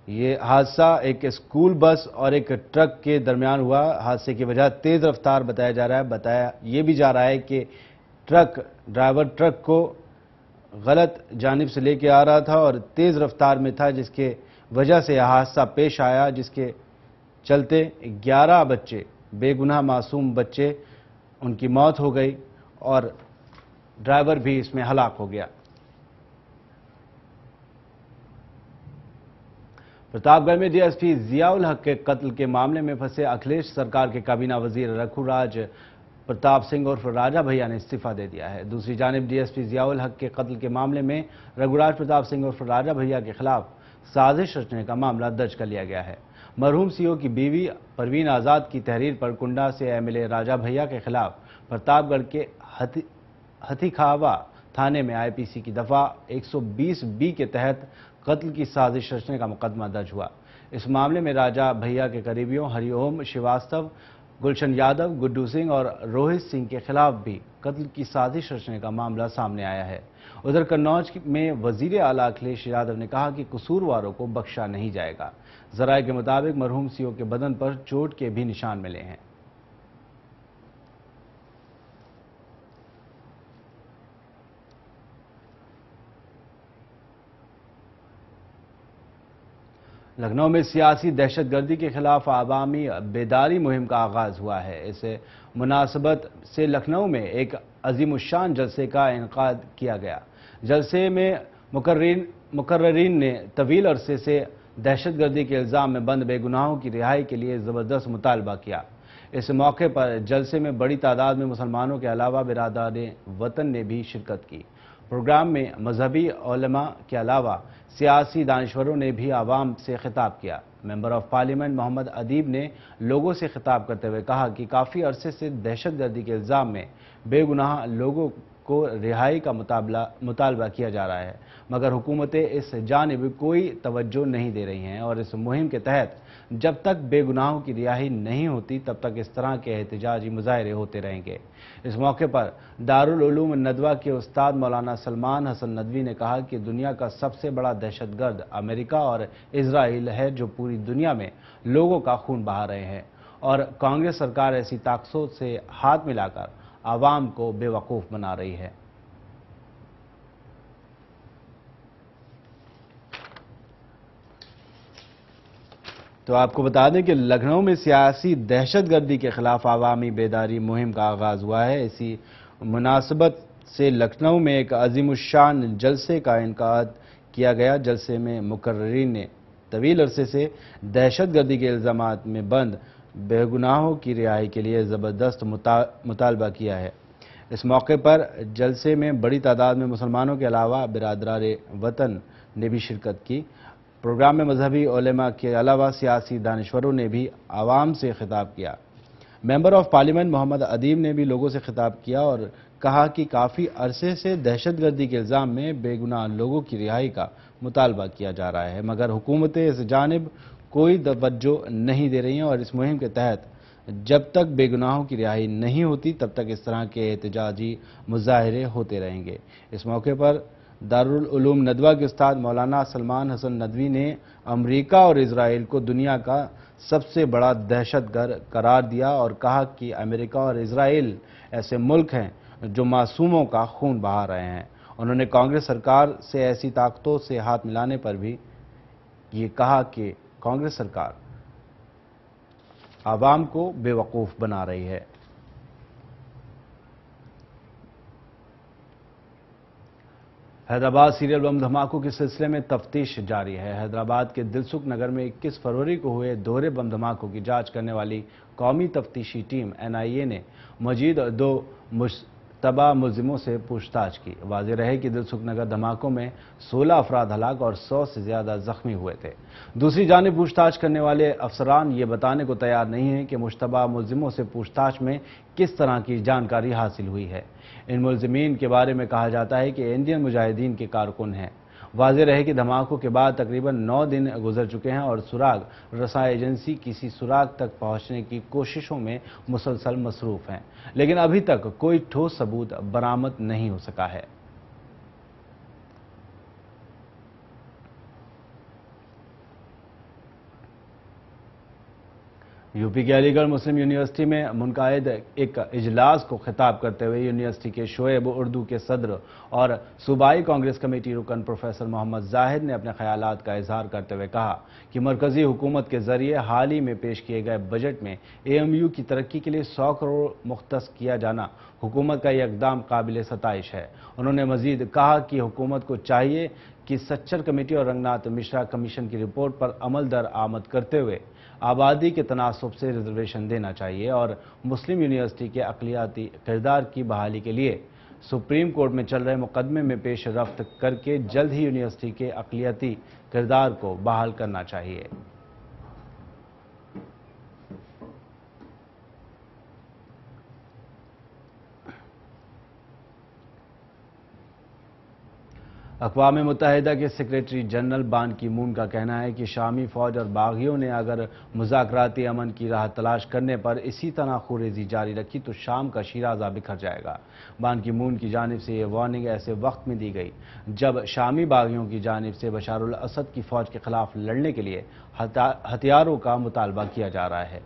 یہ حادثہ ایک اسکول بس اور ایک ٹرک کے درمیان ہوا۔ حادثے کی وجہ تیز رفتار بتایا جا رہا ہے۔ بتایا یہ بھی جا رہا ہے کہ ڈرائیور ٹرک کو غلط جانب سے لے کے آ رہا تھا اور تیز رفتار میں تھا، جس کے وجہ سے یہ حادثہ پیش آیا، جس کے چلتے 11 بچے، بے گناہ معصوم بچے، ان کی موت ہو گئی اور ڈرائیور بھی اس میں ہلاک ہو گیا۔ پرتاپ گڑھ میں ڈی ایس پی ضیاء الحق کے قتل کے معاملے میں پھنسے اکھلیش سرکار کے کابینہ وزیر رگھو راج پرتاپ سنگھ عرف راجہ بھیا نے استعفیٰ دے دیا ہے۔ دوسری جانب ڈی ایس پی ضیاء الحق کے قتل کے معاملے میں رگھو راج پرتاپ سنگھ عرف راجہ بھیا کے خلاف سازش رچنے کا معاملہ درج کر لیا گیا ہے۔ مرحوم سی او کی بیوی پروین آزاد کی تحریر پر کنڈا سے ایم ایل اے راجہ بھیا کے خلاف پرتاپ گڑھ کے ہتھی کھاوا تھانے میں آئی پی سی کی دفعہ 120(b) کے تحت قتل کی سازش رچنے کا مقدمہ درج ہوا۔ اس معاملے میں راجہ بھیا کے قریبیوں ہری اوم شریواستو، گلشن یادو، گڈو سنگھ اور روہت سنگھ کے خلاف بھی قتل کی سازش رچنے کا معاملہ سامنے آیا ہے۔ ادھر قنوج میں وزیر اعلیٰ اکھلیش یادو نے کہا کہ قصورواروں کو بخشا نہیں جائے گا۔ ذرائع کے مطابق مرحوم سی او کے بدن پر چوٹ کے بھی نشان ملے ہیں۔ لکھنؤ میں سیاسی دہشت گردی کے خلاف عوامی بیداری مہم کا آغاز ہوا ہے۔ اس مناسبت سے لکھنؤ میں ایک عظیم الشان جلسے کا انعقاد کیا گیا۔ جلسے میں مقررین نے طویل عرصے سے دہشت گردی کے الزام میں بند بے گناہوں کی رہائی کے لیے زبردست مطالبہ کیا۔ اس موقع پر جلسے میں بڑی تعداد میں مسلمانوں کے علاوہ برادران وطن نے بھی شرکت کی۔ پروگرام میں مذہبی علماء کے علاوہ سیاسی دانشوروں نے بھی عوام سے خطاب کیا۔ ممبر آف پارلیمنٹ محمد ادیب نے لوگوں سے خطاب کرتے ہوئے کہا کہ کافی عرصے سے دہشت گردی کے الزام میں بے گناہ لوگوں کو رہائی کا مطالبہ کیا جا رہا ہے، مگر حکومتیں اس جانب کوئی توجہ نہیں دے رہی ہیں اور اس مہم کے تحت جب تک بے گناہوں کی رہائی نہیں ہوتی تب تک اس طرح کے احتجاجی مظاہرے ہوتے رہیں گے۔ اس موقع پر دارالعلوم ندوہ کے استاد مولانا سلمان حسن ندوی نے کہا کہ دنیا کا سب سے بڑا دہشت گرد امریکہ اور اسرائیل ہے، جو پوری دنیا میں لوگوں کا خون بہا رہے ہیں، اور کانگریس سرکار ایسی طاقتوں سے ہاتھ ملا کر عوام کو بے وقوف بنا رہی ہے۔ تو آپ کو بتا دیں کہ لکھنؤ میں سیاسی دہشت گردی کے خلاف عوامی بیداری مہم کا آغاز ہوا ہے۔ اسی مناسبت سے لکھنؤ میں ایک عظیم الشان جلسے کا انعقاد کیا گیا۔ جلسے میں مقررین نے طویل عرصے سے دہشت گردی کے الزامات میں بند بے گناہوں کی رہائی کے لیے زبردست مطالبہ کیا ہے۔ اس موقع پر جلسے میں بڑی تعداد میں مسلمانوں کے علاوہ برادران وطن نے بھی شرکت کی۔ پروگرام میں مذہبی علماء کے علاوہ سیاسی دانشوروں نے بھی عوام سے خطاب کیا۔ ممبر آف پارلیمنٹ محمد ادیب نے بھی لوگوں سے خطاب کیا اور کہا کہ کافی عرصے سے دہشت گردی کے الزام میں بے گناہ لوگوں کی رہائی کا مطالبہ کیا جا رہا ہے، مگر حکومتیں اس جانب کوئی توجہ نہیں دے رہی ہیں اور اس مہم کے تحت جب تک بے گناہوں کی رہائی نہیں ہوتی تب تک اس طرح کے احتجاجی مظاہرے ہوتے رہیں گے۔ اس موقع پر دارالعلوم ندوہ کے استاد مولانا سلمان حسن ندوی نے امریکہ اور اسرائیل کو دنیا کا سب سے بڑا دہشت گرد قرار دیا اور کہا کہ امریکہ اور اسرائیل ایسے ملک ہیں جو معصوموں کا خون بہا رہے ہیں۔ انہوں نے کانگریس سرکار سے ایسی طاقتوں سے ہاتھ ملانے پر بھی یہ کہا کہ کانگریس سرکار عوام کو بے وقوف بنا رہی ہے۔ حیدرآباد سیریل بم دھماکوں کے سلسلے میں تفتیش جاری ہے۔ حیدرآباد کے دلسکھ نگر میں 21 فروری کو ہوئے دوہرے بم دھماکوں کی جانچ کرنے والی قومی تفتیشی ٹیم NIA نے مزید 2 مشتبہ ملزموں سے پوچھ تاچھ کی۔ واضح رہے کہ دلسکھ نگر دھماکوں میں 16 افراد ہلاک اور 100 سے زیادہ زخمی ہوئے تھے۔ دوسری جانب پوچھ تاچھ کرنے والے افسران یہ بتانے کو تیار نہیں ہیں کہ مشتبہ ملزموں سے پوچھ تاچھ میں کس طرح کی جانکاری حاصل ہوئی ہے۔ ان ملزمین کے بارے میں کہا جاتا ہے کہ انڈین مجاہدین کے کارکن ہیں۔ واضح رہے کہ دھماکوں کے بعد تقریباً 9 دن گزر چکے ہیں اور سراغ رساں ایجنسی کسی سراغ تک پہنچنے کی کوششوں میں مسلسل مصروف ہیں، لیکن ابھی تک کوئی ٹھوس ثبوت برآمد نہیں ہو سکا ہے۔ यूपी के अलीगढ़ मुस्लिम यूनिवर्सिटी में मुनकायद एक इजलास को खिताब करते हुए यूनिवर्सिटी के शोएब उर्दू के सदर और सूबाई कांग्रेस कमेटी रुकन प्रोफेसर मोहम्मद जाहिद ने अपने ख्यालात का इजहार करते हुए कहा कि मरकजी हुकूमत के जरिए हाल ही में पेश किए गए बजट में AMU की तरक्की के लिए 100 करोड़ मुख्तस किया जाना हुकूमत का यह इकदाम काबिल सताइश है। उन्होंने मजीद कहा कि हुकूमत को चाहिए कि सच्चर कमेटी और रंगनाथ मिश्रा कमीशन की रिपोर्ट पर अमल दर आमद करते हुए आबादी के तनासब से रिजर्वेशन देना चाहिए और मुस्लिम यूनिवर्सिटी के अक़लियाती किरदार की बहाली के लिए सुप्रीम कोर्ट में चल रहे मुकदमे में पेश रफ्त करके जल्द ही यूनिवर्सिटी के अक़लियाती किरदार को बहाल करना चाहिए। अक़वाम मुत्तहिदा के सेक्रेटरी जनरल बान की मून का कहना है कि शामी फौज और बागियों ने अगर मुज़ाकराती अमन की राह तलाश करने पर इसी तरह खुरेजी जारी रखी तो शाम का शीराज़ा बिखर जाएगा। बान की मून की जानिब से ये वार्निंग ऐसे वक्त में दी गई जब शामी बागियों की जानिब से बशारुल असद की फौज के खिलाफ लड़ने के लिए हथियारों का मुतालबा किया जा रहा है।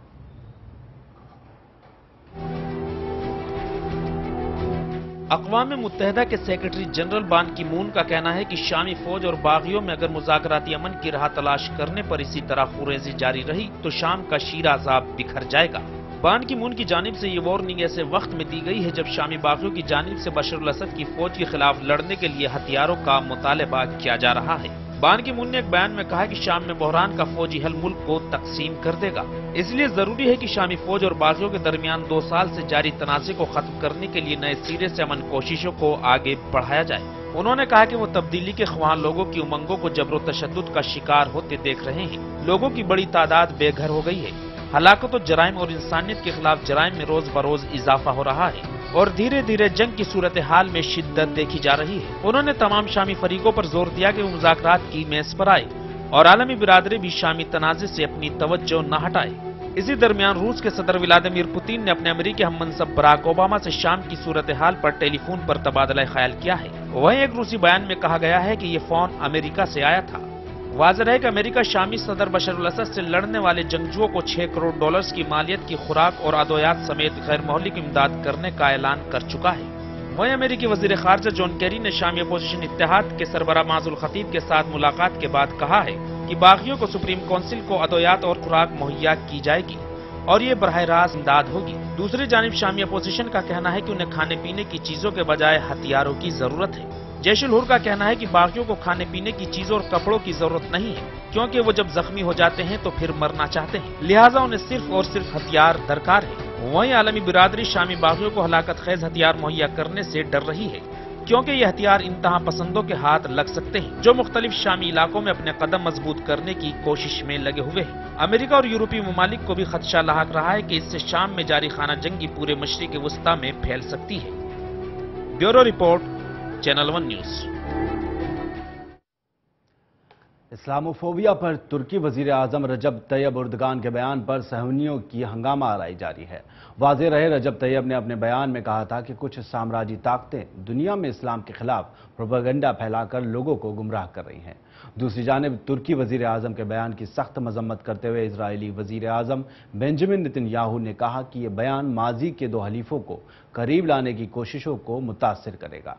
अक़वाम मुत्तहिदा के सेक्रेटरी जनरल बान की मून का कहना है कि शामी फौज और बागियों में अगर मुज़ाकराती अमन की राह तलाश करने पर इसी तरह खुरेजी जारी रही तो शाम का शीराज़ाब बिखर जाएगा। बान की मून की जानिब से ये वार्निंग ऐसे वक्त में दी गई है जब शामी बागियों की जानिब से बशर अल असद की फौज के खिलाफ लड़ने के लिए हथियारों का मुतालबा किया जा रहा है। बान की मून ने एक बयान में कहा कि शाम में बहरान का फौजी हल मुल्क को तकसीम कर देगा, इसलिए जरूरी है कि शामी फौज और बागियों के दरमियान 2 साल से जारी तनाज़े को खत्म करने के लिए नए सिरे से अमन कोशिशों को आगे बढ़ाया जाए। उन्होंने कहा कि वो तब्दीली के ख्वाह लोगों की उमंगों को जबर तशद्दुद का शिकार होते देख रहे हैं। लोगों की बड़ी तादाद बेघर हो गई है। हलाकत और जराइम और इंसानियत के खिलाफ जराइम में रोज बरोज इजाफा हो रहा है और धीरे धीरे जंग की सूरत हाल में शिद्दत देखी जा रही है। उन्होंने तमाम शामी फरीकों पर जोर दिया कि वो मुज़ाकरात की मेज पर आए और आलमी बिरादरी भी शामी तनाज़े से अपनी तवज्जो न हटाए। इसी दरमियान रूस के सदर व्लादिमीर पुतिन ने अपने अमेरिकी हममनसब बराक ओबामा से शाम की सूरत हाल पर टेलीफोन पर तबादला ख्याल किया है। वहीं एक रूसी बयान में कहा गया है कि ये फोन अमेरिका से आया था। वाज़ेह है कि अमेरिका शामी सदर बशर अल असद से लड़ने वाले जंगजुओं को $6 करोड़ की मालियत की खुराक और अदवियात समेत गैर मौलिक इमदाद करने का ऐलान कर चुका है। वहीं अमेरिकी वजीर खारजा जॉन केरी ने शामी अपोजिशन इत्तेहाद के सरबराह माजुल खतीब के साथ मुलाकात के बाद कहा है कि बागियों को सुप्रीम काउंसिल को अदवियात और खुराक मुहैया की जाएगी और ये बराह रास्त इमदाद होगी। दूसरी जानिब शामी अपोजिशन का कहना है कि उन्हें खाने पीने की चीजों के बजाय हथियारों की जरूरत है। जैश-उल-हुर का कहना है कि बागियों को खाने पीने की चीजों और कपड़ों की जरूरत नहीं है, क्योंकि वो जब जख्मी हो जाते हैं तो फिर मरना चाहते हैं, लिहाजा उन्हें सिर्फ और सिर्फ हथियार दरकार है। वहीं आलमी बिरादरी शामी बागियों को हलाकत खेज हथियार मुहैया करने से डर रही है, क्योंकि ये हथियार इंतहा पसंदों के हाथ लग सकते हैं जो मुख्तलिफ शामी इलाकों में अपने कदम मजबूत करने की कोशिश में लगे हुए हैं। अमेरिका और यूरोपीय ममालिक को भी खदशा लाहक रहा है कि इससे शाम में जारी खाना जंगी पूरे मशरिक वस्ता में फैल सकती है। Bureau report, channel 1 news. Islamophobia पर तुर्की वजीर आजम रजब तैयब उर्दगान के बयान पर सहूनियों की हंगामा आराई जारी है। वाज़ेह रहे रजब तैयब ने अपने बयान में कहा था कि कुछ साम्राज्यी ताकतें दुनिया में इस्लाम के खिलाफ प्रोपेगेंडा फैलाकर लोगों को गुमराह कर रही हैं। दूसरी जानिब तुर्की वजीर आजम के बयान की सख्त मजम्मत करते हुए इजरायली वजीर आजम बेंजामिन नेतन्याहू ने कहा कि यह बयान माजी के 2 हलीफों को करीब लाने की कोशिशों को मुतासिर करेगा।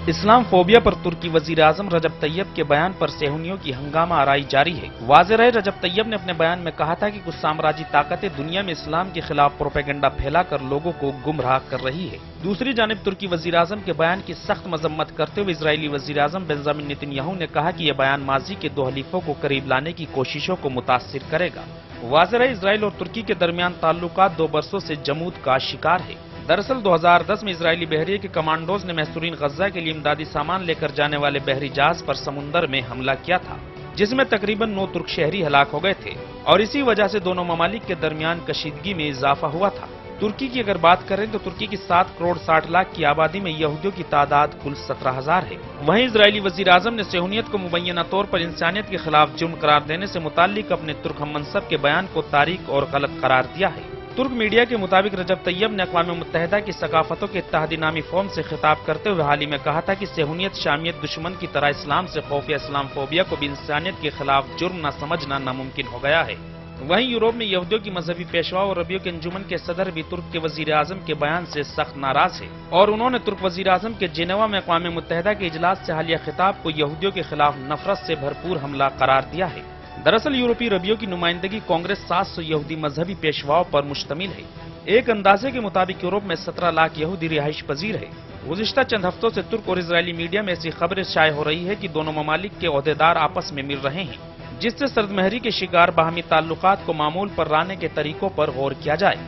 इस्लाम फोबिया पर तुर्की वजीर आजम रजब तैयब के बयान पर सेहूनियों की हंगामा आराई जारी है। वाज़ेह रहे रजब तैयब ने अपने बयान में कहा था कि कुछ साम्राज्यी ताकतें दुनिया में इस्लाम के खिलाफ प्रोपेगेंडा फैलाकर लोगों को गुमराह कर रही है। दूसरी जानिब तुर्की वजीर आजम के बयान की सख्त मजम्मत करते हुए इजरायली वजीर आजम बेंजामिन नेतन्याहू ने कहा कि यह बयान माजी के 2 हलीफों को करीब लाने की कोशिशों को मुतासिर करेगा। वाज़ेह रहे इसराइल और तुर्की के दरमियान ताल्लुकात 2 बरसों से जमूद का शिकार है। दरअसल 2010 में इजरायली बहरिये के कमांडोज ने महसूरीन गजा के लिए इमदादी सामान लेकर जाने वाले बहरी जहाज पर समुंदर में हमला किया था, जिसमें तकरीबन 9 तुर्क शहरी हलाक हो गए थे और इसी वजह से दोनों ममालिक के दरमियान कशीदगी में इजाफा हुआ था। तुर्की की अगर बात करें तो तुर्की की 7 करोड़ 60 लाख की आबादी में यहूदियों की तादाद कुल 17,000 है। वहीं इजरायली वजीर आजम ने सेहूनियत को मुबैना तौर पर इंसानियत के खिलाफ जुर्म करार देने से मुताल्लिक अपने तुर्क हममनसब के बयान को तारीक और गलत करार दिया है। तुर्क मीडिया के मुताबिक रजब तैयब ने अक़वाम मुत्तहिदा की सकाफतों के इत्तेहादी नामी फोरम से खिताब करते हुए हाल ही में कहा था कि सेहूनियत शामियत दुश्मन की तरह इस्लाम से खौफ या इस्लामफोबिया को भी इंसानियत के खिलाफ जुर्म न समझना नामुमकिन हो गया है। वहीं यूरोप में यहूदियों की मजहबी पेशवा और रबियों के अंजुमन के सदर भी तुर्क के वजीर आजम के बयान से सख्त नाराज है और उन्होंने तुर्क वजीर आजम के जेनेवा में अक़वाम मुत्तहिदा के इजलास से हालिया खिताब को यहूदियों के खिलाफ नफरत से भरपूर हमला करार दिया है। दरअसल यूरोपीय रबियों की नुमाइंदगी कांग्रेस 700 यहूदी मजहबी पेशवाओं पर मुश्तमिल है। एक अंदाजे के मुताबिक यूरोप में 17 लाख यहूदी रिहाइश पजीर है। गुज़िश्ता चंद हफ्तों से तुर्क और इजरायली मीडिया में ऐसी खबरें शाये हो रही है कि दोनों ममालिक के ओहदेदार आपस में मिल रहे हैं, जिससे सर्दमहरी के शिकार बाहमी ताल्लुकात को मामूल पर लाने के तरीकों पर गौर किया जाए।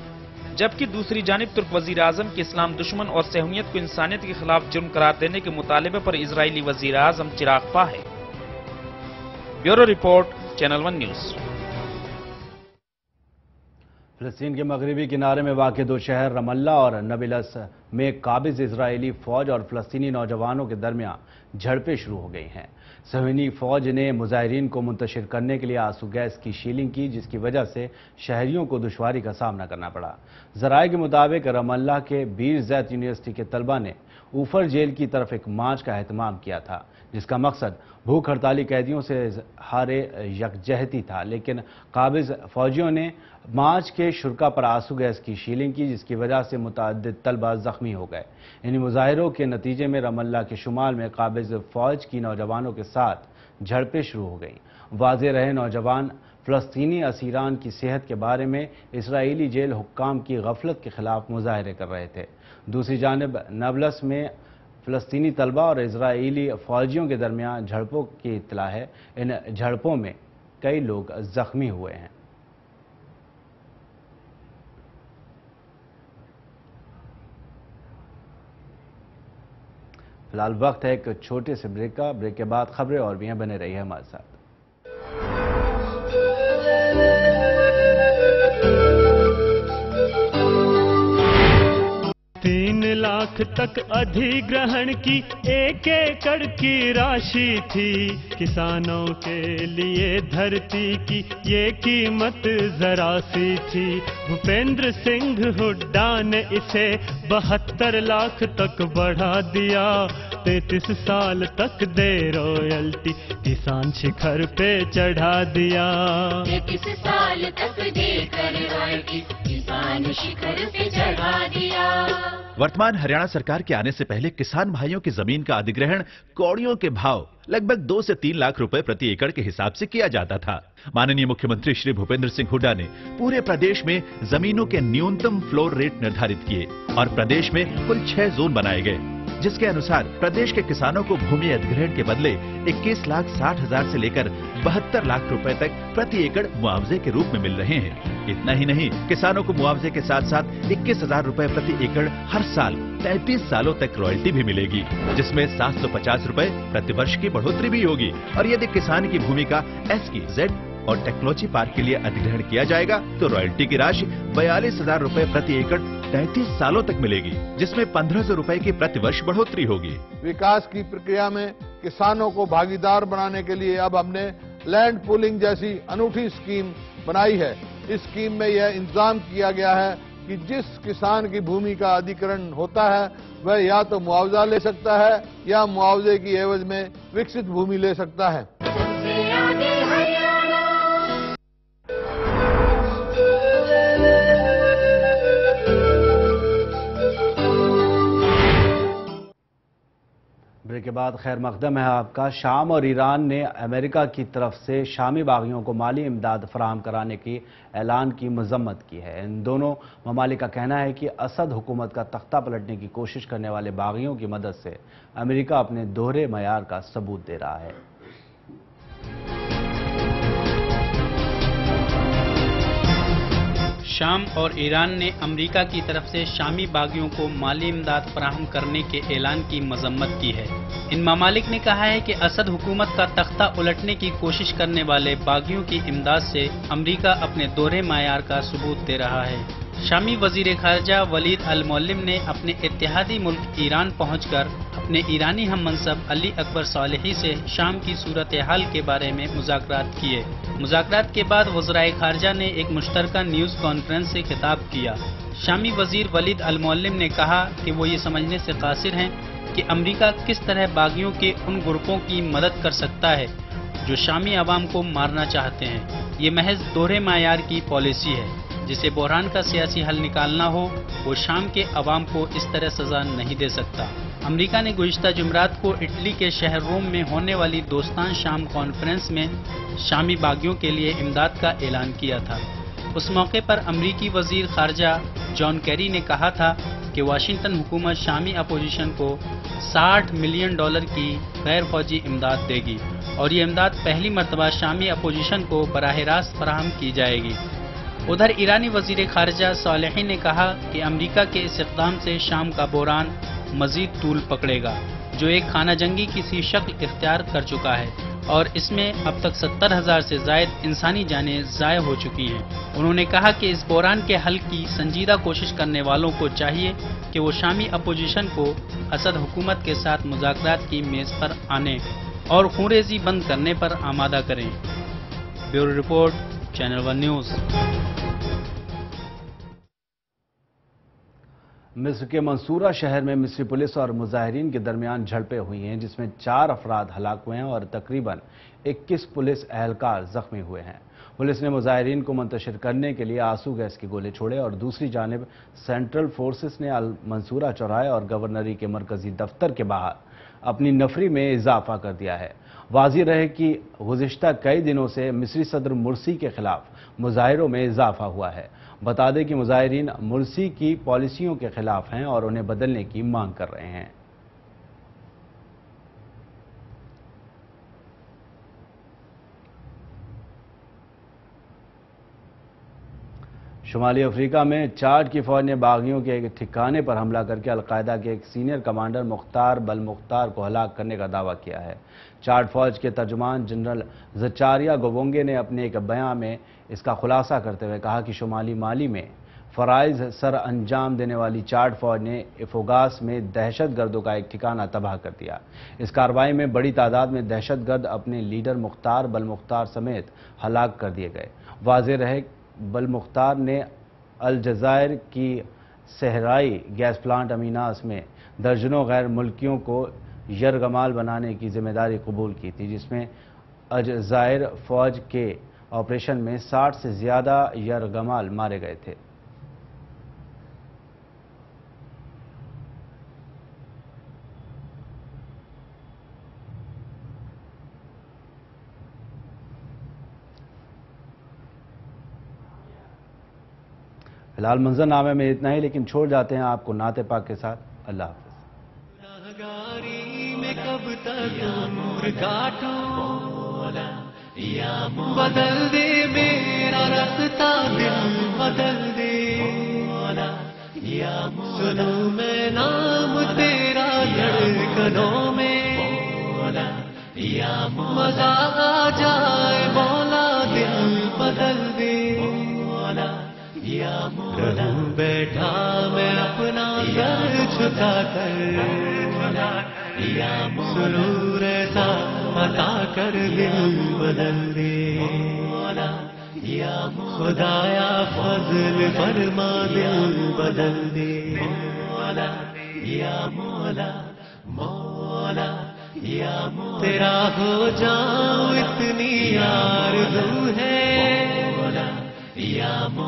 जबकि दूसरी जानिब तुर्क वजीर आजम की इस्लाम दुश्मन और सेहूनियत को इंसानियत के खिलाफ जुर्म करार देने के मुतालबे पर इजरायली वजीर आजम चिराग पा है। Bureau report, channel 1 news. फिलिस्तीन के मगरबी किनारे में वाक़ दो शहर रमल्ला और नबिलस में काबिज इजरायली फौज और फलस्तीनी नौजवानों के दरमियान झड़पें शुरू हो गई हैं। सहूनी फौज ने मुजाहिरीन को मुंतशिर करने के लिए आंसू गैस की शीलिंग की, जिसकी वजह से शहरियों को दुश्वारी का सामना करना पड़ा। ज़राए के मुताबिक रमल्ला के बीर ज़ैत यूनिवर्सिटी के तलबा ने ऊफर जेल की तरफ एक मार्च का एहतमाम किया था, जिसका मकसद भूख हड़ताली कैदियों से इज़हारे यकजहती था, लेकिन काबिज फौजियों ने मार्च के शुरा पर आंसू गैस की शीलिंग की, जिसकी वजह से मुतअद्दिद तलबा जख्मी हो गए। इन मुजाहिरों के नतीजे में रमल्ला के शुमाल में काबिज फौज की नौजवानों के साथ झड़पें शुरू हो गईं। वाज़े रहे नौजवान फ़लस्तीनी असीरान की सेहत के बारे में इसराइली जेल हुक्काम की गफलत के खिलाफ मुजाहरे कर रहे थे। दूसरी जानिब नाबलस में फ़लस्तीनी तलबा और इजराइली फ़ौजियों के दरमियान झड़पों की इत्तला है। इन झड़पों में कई लोग जख्मी हुए हैं। फिलहाल वक्त है एक छोटे से ब्रेक का। ब्रेक के बाद खबरें और भी हैं, बने रहिए हमारे साथ। 3 लाख तक अधिग्रहण की 1 एकड़ की राशि थी। किसानों के लिए धरती की ये कीमत जरा सी थी। भूपेंद्र सिंह हुड्डा ने इसे 72 लाख तक बढ़ा दिया। 33 साल तक दे रॉयल्टी, किसान शिखर पे चढ़ा दिया। 33 साल तक देकर रॉयल्टी, किसान शिखर पे चढ़ा दिया। वर्तमान हरियाणा सरकार के आने से पहले किसान भाइयों की जमीन का अधिग्रहण कौड़ियों के भाव लगभग 2 से 3 लाख रुपए प्रति एकड़ के हिसाब से किया जाता था। माननीय मुख्यमंत्री श्री भूपेंद्र सिंह हुड्डा ने पूरे प्रदेश में जमीनों के न्यूनतम फ्लोर रेट निर्धारित किए और प्रदेश में कुल 6 जोन बनाए गए, जिसके अनुसार प्रदेश के किसानों को भूमि अधिग्रहण के बदले 21,60,000 से लेकर 72 लाख रुपए तक प्रति एकड़ मुआवजे के रूप में मिल रहे हैं। इतना ही नहीं, किसानों को मुआवजे के साथ साथ 21,000 रुपए प्रति एकड़ हर साल 33 सालों तक रॉयल्टी भी मिलेगी, जिसमें 750 रुपए प्रति वर्ष की बढ़ोतरी भी होगी। और यदि किसान की भूमि का एसकी, जेड और टेक्नोलॉजी पार्क के लिए अधिग्रहण किया जाएगा तो रॉयल्टी की राशि 42,000 रुपए प्रति एकड़ 33 सालों तक मिलेगी, जिसमें 1,500 रुपए की प्रति वर्ष बढ़ोतरी होगी। विकास की प्रक्रिया में किसानों को भागीदार बनाने के लिए अब हमने लैंड पूलिंग जैसी अनूठी स्कीम बनाई है। इस स्कीम में यह इंतजाम किया गया है कि जिस किसान की भूमि का अधिग्रहण होता है वह या तो मुआवजा ले सकता है या मुआवजे की एवज में विकसित भूमि ले सकता है। ब्रेक के बाद खैर मकदम है आपका। शाम और ईरान ने अमेरिका की तरफ से शामी बागियों को माली इमदाद फराहम कराने की ऐलान की मजम्मत की है। इन दोनों ममालिक का कहना है कि असद हुकूमत का तख्ता पलटने की कोशिश करने वाले बागियों की मदद से अमेरिका अपने दोहरे मयार का सबूत दे रहा है। शाम और ईरान ने अमेरिका की तरफ से शामी बागियों को माली इमदाद फराहम करने के ऐलान की मजम्मत की है। इन ममालिक ने कहा है कि असद हुकूमत का तख्ता उलटने की कोशिश करने वाले बागियों की इमदाद से अमेरिका अपने दोहरे मायार का सबूत दे रहा है। शामी वजीर खारजा वलीद अल-मुअल्लिम ने अपने इत्तेहादी मुल्क ईरान पहुंचकर اپنے ایرانی ہم منصب علی اکبر صالحی سے شام کی صورتحال کے بارے میں مذاکرات کیے۔ مذاکرات کے بعد وزرائے خارجہ نے ایک مشترکہ نیوز کانفرنس سے خطاب کیا۔ شامی وزیر ولید المعلم نے کہا کہ وہ یہ سمجھنے سے قاصر ہیں کہ امریکہ کس طرح باغیوں کے ان گروپوں کی مدد کر سکتا ہے جو شامی عوام کو مارنا چاہتے ہیں۔ یہ محض دوہرے معیار کی پالیسی ہے۔ جسے بحران کا سیاسی حل نکالنا ہو وہ شام کے عوام کو اس طرح سزا نہیں دے سکتا۔ امریکہ نے گزشتہ جمعرات کو اٹلی کے شہر روم میں ہونے والی دوستان شام کانفرنس میں شامی باغیوں کے لیے امداد کا اعلان کیا تھا۔ اس موقع پر امریکی وزیر خارجہ جان کیری نے کہا تھا کہ واشنگٹن حکومت شامی اپوزیشن کو $60 ملین کی غیر فوجی امداد دے گی اور یہ امداد پہلی مرتبہ شامی اپوزیشن کو براہ راست فراہم کی جائے گی۔ ادھر ایرانی وزیر خارجہ صالحی نے کہا کہ امریکہ کے اس اقدام سے شام کا بحران مزید طول پکڑے گا جو ایک خانہ جنگی کی شکل اختیار کر چکا ہے اور اس میں اب تک 70,000 سے زائد انسانی جانیں ضائع ہو چکی ہیں۔ انہوں نے کہا کہ اس بحران کے حل کی سنجیدہ کوشش کرنے والوں کو چاہیے کہ وہ شامی اپوزیشن کو اسد حکومت کے ساتھ مذاکرات کی میز پر آنے اور خونریزی بند کرنے پر آمادہ کریں۔ Bureau report, channel 1 news. مصر کے منصورہ شہر میں مصری پولیس اور مظاہرین کے درمیان جھڑپیں ہوئی ہیں جس میں 4 افراد ہلاک ہوئے ہیں اور تقریباً 21 پولیس اہلکار زخمی ہوئے ہیں۔ پولیس نے مظاہرین کو منتشر کرنے کے لیے آنسو گیس کے گولے چھوڑے اور دوسری جانب سینٹرل فورسز نے المنصورہ چوراہے اور گورنری کے مرکزی دفتر کے باہر اپنی نفری میں اضافہ کر دیا ہے۔ واضح رہے کہ گزشتہ کئی دنوں سے مصری صدر مرسی کے خلاف مظاہروں میں اضافہ ہوا ہے۔ بتا دیں کہ مظاہرین مرسی کی پالیسیوں کے خلاف ہیں اور انہیں بدلنے کی مانگ کر رہے ہیں۔ شمالی افریقہ میں چاڈ کی فوج نے باغیوں کے ایک ٹھکانے پر حملہ کر کے القاعدہ کے ایک سینئر کمانڈر مختار بل-مختار کو ہلاک کرنے کا دعویٰ کیا ہے۔ چاڈ فوج کے ترجمان جنرل زچاریا گوونگے نے اپنے ایک بیان میں اس کا خلاصہ کرتے ہوئے کہا کہ شمالی مالی میں فرائض سر انجام دینے والی چاڈ فوج نے افوگاس میں دہشت گردوں کا ایک ٹھکانہ تباہ کر دیا۔ اس کارروائی میں بڑی تعداد میں دہشت گرد اپنے لیڈر مختار بل-مختار سمیت ہلاک کر دیے گئے۔ واضح رہے بل-مختار نے الجزائر کی صحرائی گیس پلانٹ امیناس میں درجنوں غیر ملکیوں کو یرغمال بنانے کی ذمہ داری قبول کی تھی جس میں الجزائر فوج کے آپریشن میں 60 سے زیادہ یرغمال مارے گئے تھے۔ فی الحال منظر نامے میں اتنا ہی، لیکن چھوڑ جاتے ہیں آپ کو نعت پاک کے ساتھ۔ اللہ حافظ۔ راہگاری میں کب تک نور کاٹوں، بدل دے میرا رستہ، دل بدل دے، سنوں میں نام تیرا دھڑکنوں میں، مزہ آ جائے مولا، دل بدل دے، رہوں بیٹھا میں اپنا سر جھکا کر، سرور ایسا عطا کر دل بدل دے، خدایا فضل فرما دل بدل دے، یا مولا مولا یا مولا، تیرا ہو جاؤں اتنی آرزو ہے،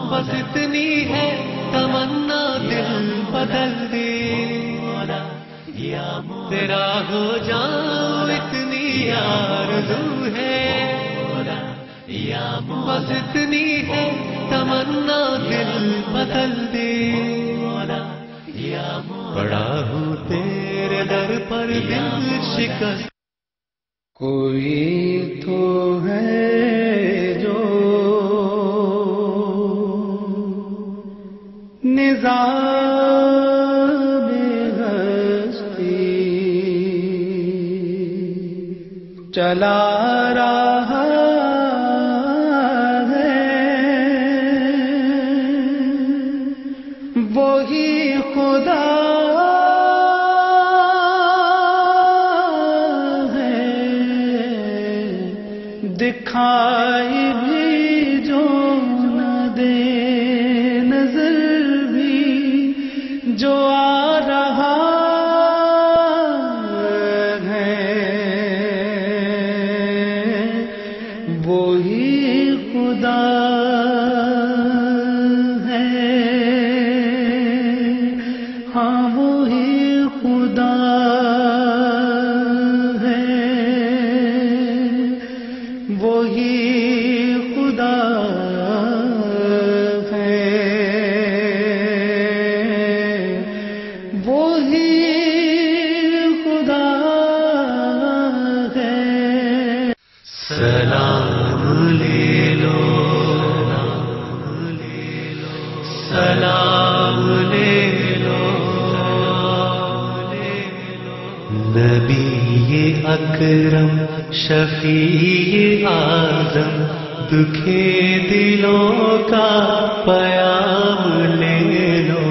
بس اتنی ہے تمنا، دل بدل دے، تیرا ہو جاؤں اتنی آرزو ہے، بس اتنی ہے تمنا، دل بدل دے، پڑا ہوں تیرے در پر دل شکست، کوئی تو ہے جو نظام ہستی چلا رہا ہے، وہی خدا दिखाई भी जो न दे नजर भी जो आ रहा है वो ही खुदा है। हाँ वो ही खुदा वही खुदा है, वही खुदा है। सलाम ले लो, सलाम ले लो, नबी ये अकरम शफीए आज़म दुखे दिलों का प्याम ले लो।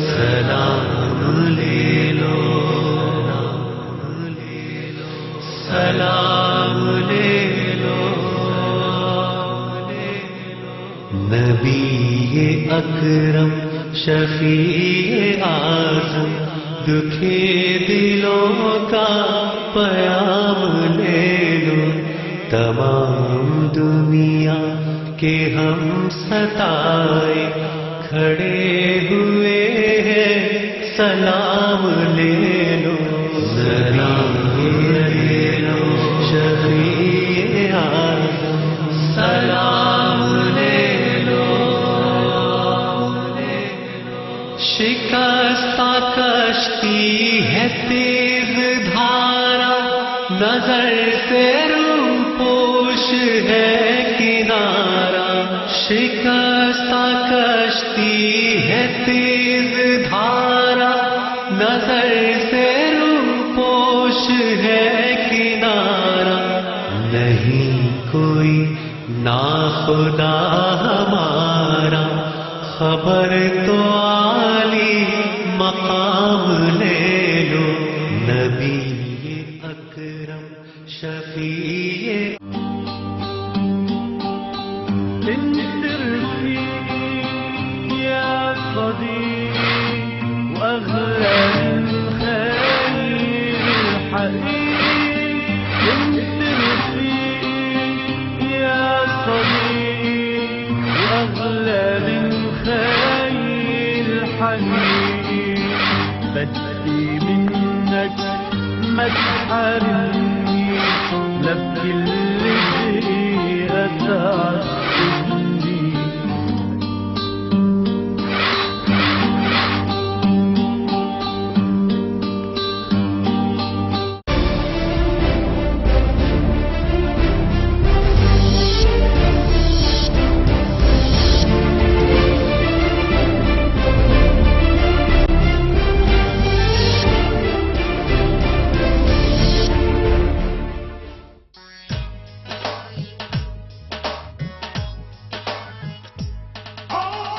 सलाम ले लो, सलाम ले लो, नबी ये अकरम शफीए आज़म दुखे दिलों का प्याम ले लो। तमाम दुनिया के हम सताए खड़े हुए हैं, सलाम ले लो। सलाम ले लो शफीए आज़म, सलाम ले लो। शिकस्ता कश्ती है तेज धारा, नजर से रूपोश है किनारा। शिकस्ता कश्ती है तेज धारा, नजर से रूपोश है किनारा। नहीं कोई नाखुदा हमारा, खबर तो आली मकाम ले लो। नबी अकरम शफीए या صديق وأغلى من خير الحبيب يا صديق وأغلى من خير الحبيب بدي منك ما تحرمني لا بكل دقيقة تعذبني.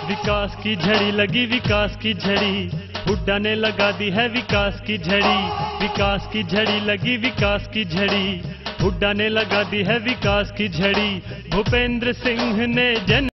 विकास की झड़ी लगी विकास की झड़ी, हुड्डा ने लगा दी है विकास की झड़ी। विकास की झड़ी लगी विकास की झड़ी, हुड्डा ने लगा दी है विकास की झड़ी। भूपेंद्र सिंह ने जन